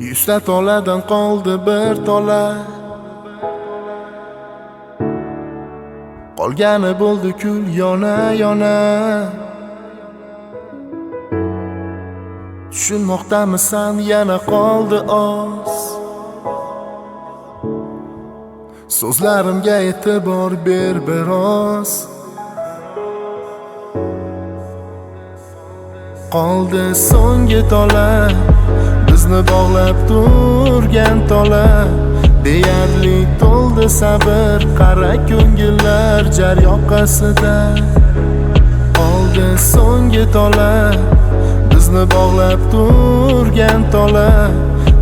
100 ta toladan qoldi bir tola, qolgani bo'ldi kul yona yona. Tushunmoqdamisan yana qoldi oz, so'zlarimga e'tibor ber biroz. Qoldi so'nggi tola, bizni bog'lab turgan tola. Deyarli to'ldi sabr, qara ko'ngillar jar yoqasida. Qoldi so'nggi tola, bizni bog'lab turgan tola.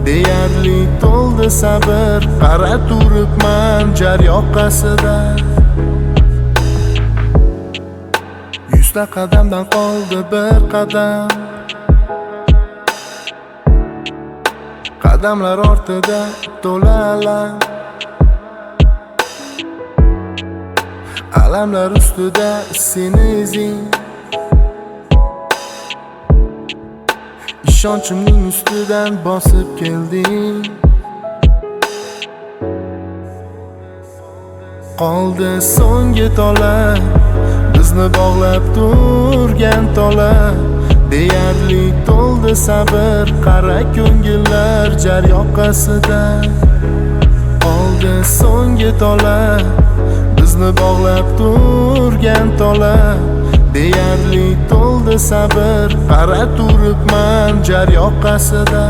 Deyarli to'ldi sabr, qara turibman jar yoqasida. 100 ta qadamdan qoldi bir qadam, qadamlar ortida to'la alam. Alamlar ustida seni izing, ishonchimning ustidan bosib kelding. Qoldi so'nggi tola, bizni bog'lab turgan tola. Deyarli to'ldi sabr, qara ko'ngillar jar yoqasida. Qoldi so'nggi tola, bizni bog'lab turgan tola. Deyarli to'ldi sabr, qara turibman jar yoqasida.